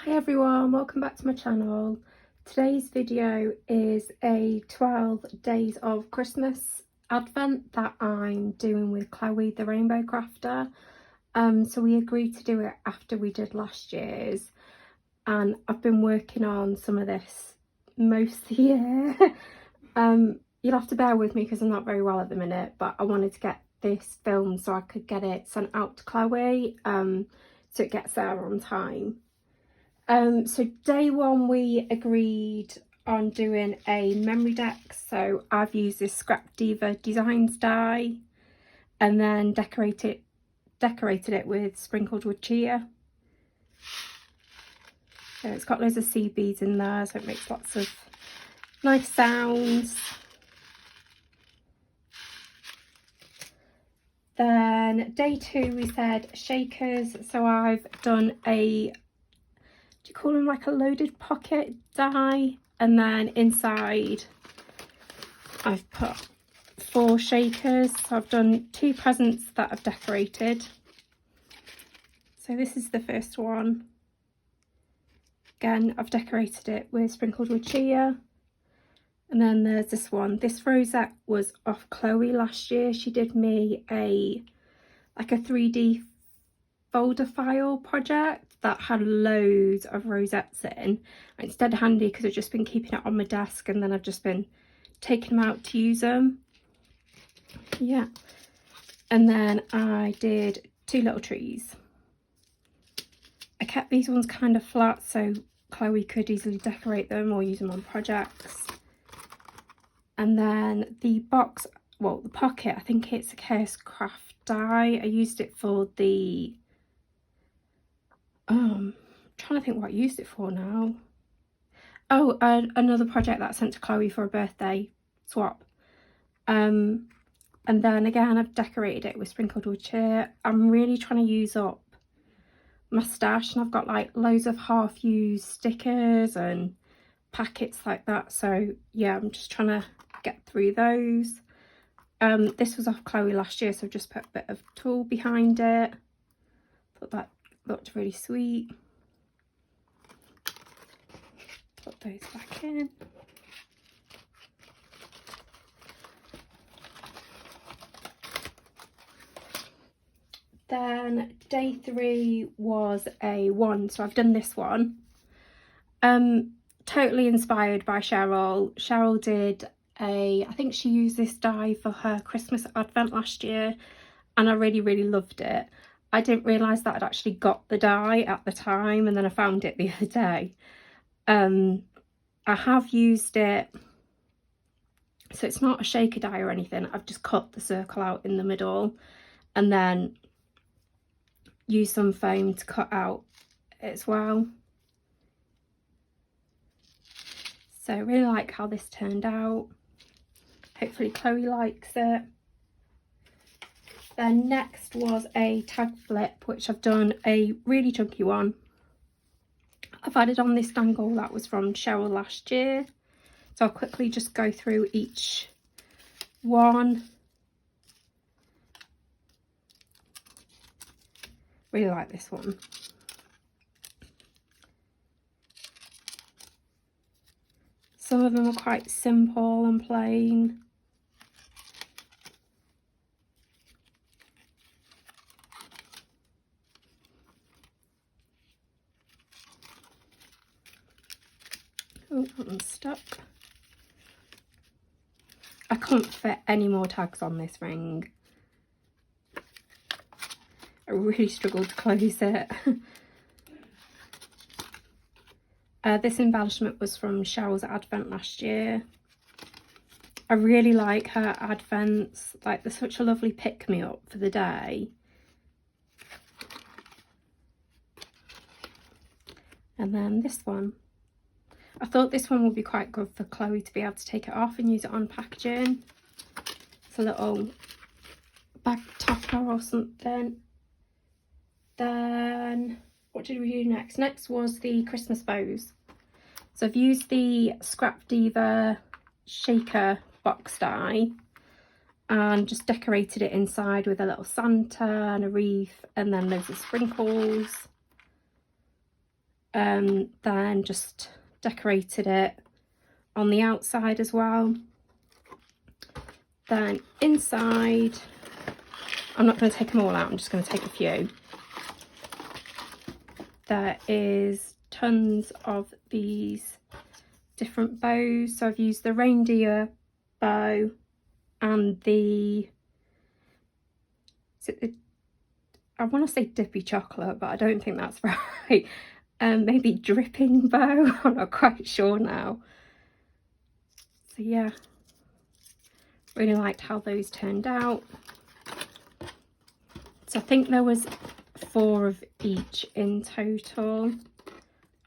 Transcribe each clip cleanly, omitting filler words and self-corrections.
Hey everyone, welcome back to my channel. Today's video is a 12 days of Christmas advent that I'm doing with Chloe the Rainbow Crafter. So we agreed to do it after we did last year's, and I've been working on some of this most of the year. You'll have to bear with me because I'm not very well at the minute, but I wanted to get this filmed so I could get it sent out to Chloe, so it gets there on time. So day one we agreed on doing a memory deck. So I've used this Scrap Diva Designs die and then decorated it with sprinkled wood chia. So it's got loads of seed beads in there, so it makes lots of nice sounds. Then day two we said shakers, so I've done a, do you call them like a loaded pocket die, and then inside I've put 4 shakers. So I've done 2 presents that I've decorated. So this is the first one. Again, I've decorated it with sprinkled wood chia. And then there's this one. This rosette was off Chloe last year. She did me a 3D folder file project that had loads of rosettes in, and it's dead handy because I've just been keeping it on my desk and then I've just been taking them out to use them. Yeah, and then I did 2 little trees. I kept these ones kind of flat so Chloe could easily decorate them or use them on projects. And then the box, well, the pocket, I think it's a Chaos Craft die. I used it for the I'm trying to think what I used it for now. Oh, another project that I sent to Chloe for a birthday swap. And then again I've decorated it with sprinkled wood chia. I'm really trying to use up my stash, and I've got like loads of half-used stickers and packets like that, so yeah, I'm just trying to get through those. This was off Chloe last year, so I've just put a bit of tulle behind it. Thought that looked really sweet. Put those back in. Then day 3 was a wand, so I've done this one. Totally inspired by Cheryl. Cheryl did I think she used this die for her Christmas advent last year, and I really loved it. I didn't realise that I'd actually got the die at the time, and then I found it the other day. I have used it, so it's not a shaker die or anything. I've just cut the circle out in the middle and then used some foam to cut out as well. So I really like how this turned out. Hopefully Chloe likes it. Then next was a tag flip, which I've done a really chunky one. I've added on this dangle that was from Cheryl last year. So I'll quickly just go through each one. Really like this one. Some of them are quite simple and plain. Oh, that one's stuck. I couldn't fit any more tags on this ring. I really struggled to close it. This embellishment was from Cheryl's advent last year. I really like her advents, like they're such a lovely pick-me-up for the day. And then this one. I thought this one would be quite good for Chloe to be able to take it off and use it on packaging. It's a little bag topper or something. Then what did we do next? Next was the Christmas bows. So I've used the Scrap Diva shaker box die and just decorated it inside with a little Santa and a wreath and then loads of sprinkles. then just decorated it on the outside as well. Then inside, I'm not going to take them all out, I'm just going to take a few. There is tons of these different bows. So I've used the reindeer bow and I want to say dippy chocolate, but I don't think that's right. Maybe dripping bow, I'm not quite sure now. So yeah, really liked how those turned out. So I think there was 4 of each in total,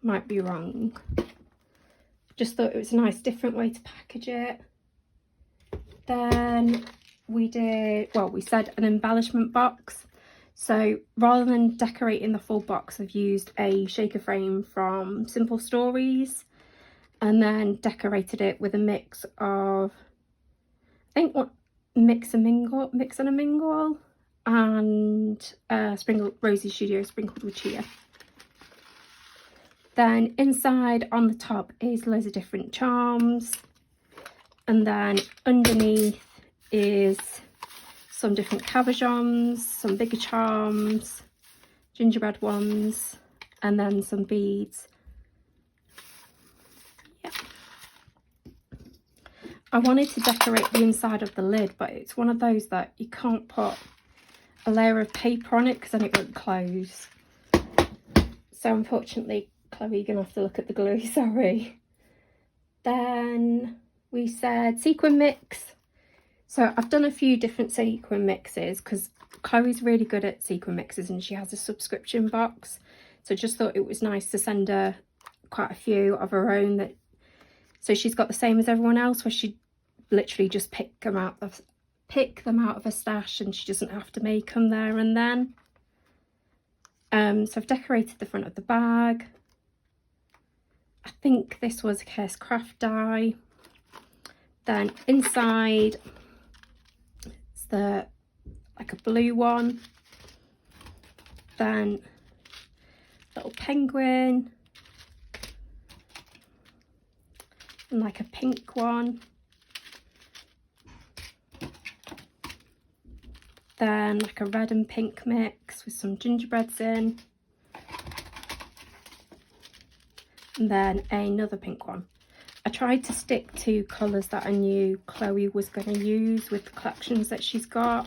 might be wrong. Just thought it was a nice different way to package it. Then we said an embellishment box. So rather than decorating the full box, I've used a shaker frame from Simple Stories and then decorated it with a mix of, I think what, Mix and a Mingle and Rosy Studio sprinkled with chia. Then inside on the top is loads of different charms, and then underneath is some different cabochons, some bigger charms, gingerbread ones, and then some beads. Yeah. I wanted to decorate the inside of the lid, but it's one of those that you can't put a layer of paper on it because then it won't close. So unfortunately, Chloe, you're gonna have to look at the glue, sorry. Then we said sequin mix. So I've done a few different sequin mixes because Chloe's really good at sequin mixes and she has a subscription box. So just thought it was nice to send her quite a few of her own, so she's got the same as everyone else, where she literally just pick them out of a stash and she doesn't have to make them there and then. So I've decorated the front of the bag. I think this was a Cares Craft die. Then inside it's like a blue one. Then little penguin. And like a pink one. Then like a red and pink mix with some gingerbreads in. And then another pink one. I tried to stick to colours that I knew Chloe was going to use with the collections that she's got.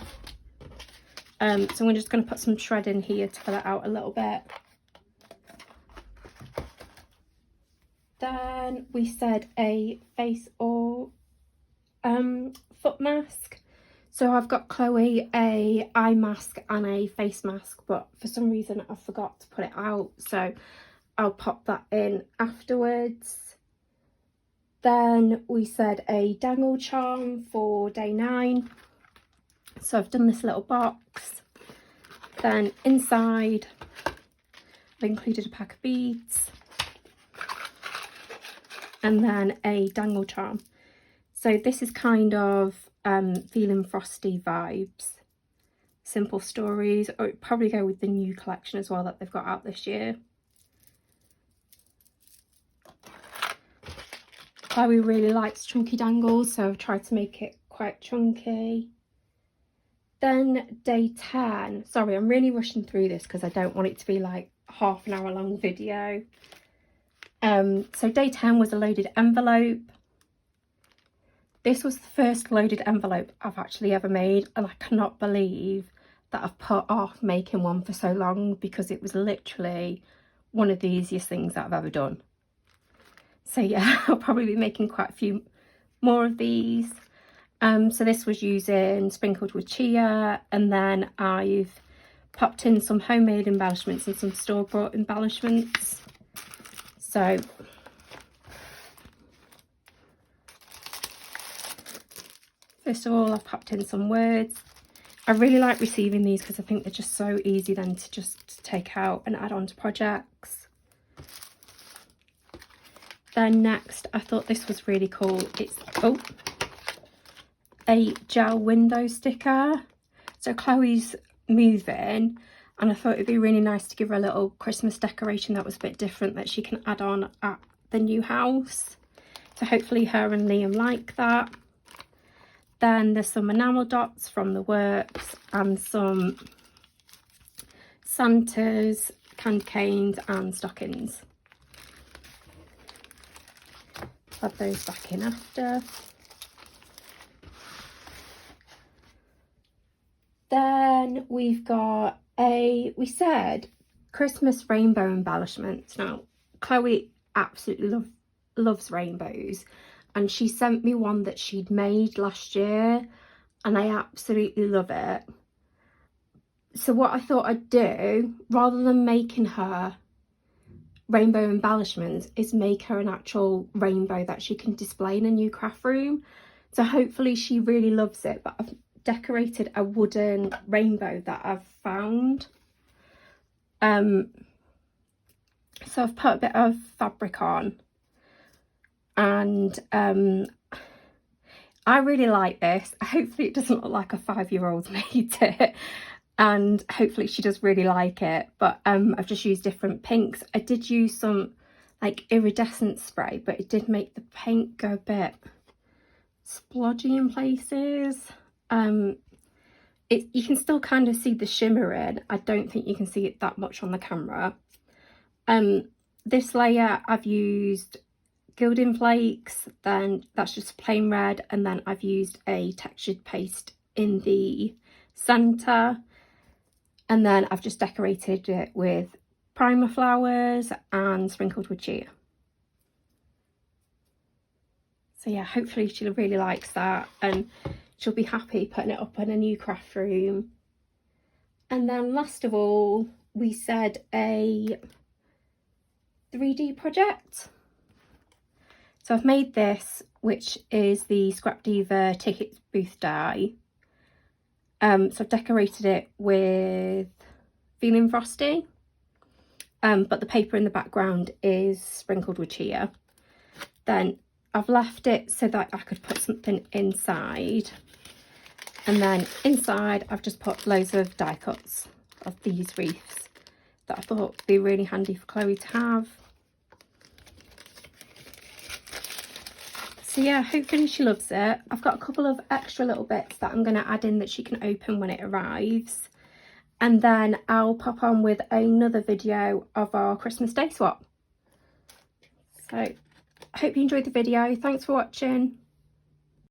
So I'm just going to put some shred in here to fill it out a little bit. Then we said a face or foot mask. So I've got Chloe a eye mask and a face mask, but for some reason I forgot to put it out, so I'll pop that in afterwards. Then we said a dangle charm for day 9. So I've done this little box. Then inside I've included a pack of beads. And then a dangle charm. So this is kind of feeling frosty vibes. Simple Stories, or it'd probably go with the new collection as well that they've got out this year. Chloe really likes chunky dangles, so I've tried to make it quite chunky. Then day 10, sorry, I'm really rushing through this because I don't want it to be like half an hour long video. So day 10 was a loaded envelope. This was the first loaded envelope I've actually ever made, and I cannot believe that I've put off making one for so long because it was literally one of the easiest things that I've ever done. So yeah, I'll probably be making quite a few more of these. So this was using sprinkled with chia, and then I've popped in some homemade embellishments and some store-bought embellishments. So first of all, I've popped in some words. I really like receiving these because I think they're just so easy then to just take out and add on to projects. Then next, I thought this was really cool. It's a gel window sticker. So Chloe's moving and I thought it'd be really nice to give her a little Christmas decoration that was a bit different that she can add on at the new house. So hopefully her and Liam like that. Then there's some enamel dots from the works and some Santas, candy canes and stockings. Add those back in after. Then we've got we said Christmas rainbow embellishments. Now Chloe absolutely loves rainbows, and she sent me one that she'd made last year and I absolutely love it. So what I thought I'd do, rather than making her rainbow embellishments, is make her an actual rainbow that she can display in a new craft room. So hopefully she really loves it. But I've decorated a wooden rainbow that I've found. So I've put a bit of fabric on, and I really like this. Hopefully it doesn't look like a 5-year-old made it, and hopefully she does really like it. But I've just used different pinks. I did use some like iridescent spray, but it did make the paint go a bit splodgy in places. You can still kind of see the shimmer in. I don't think you can see it that much on the camera. This layer I've used gilding flakes, then that's just plain red, and then I've used a textured paste in the centre, and then I've just decorated it with primer flowers and sprinkled with chia. So yeah, hopefully she really likes that and she'll be happy putting it up in a new craft room. And then last of all, we said a 3D project. So I've made this, which is the Scrap Diva ticket booth die. So I've decorated it with Feeling Frosty, but the paper in the background is sprinkled with chia. Then I've left it so that I could put something inside, and then inside I've just put loads of die cuts of these wreaths that I thought would be really handy for Chloe to have. So yeah, hopefully she loves it. I've got a couple of extra little bits that I'm going to add in that she can open when it arrives. And then I'll pop on with another video of our Christmas Day swap. So I hope you enjoyed the video. Thanks for watching.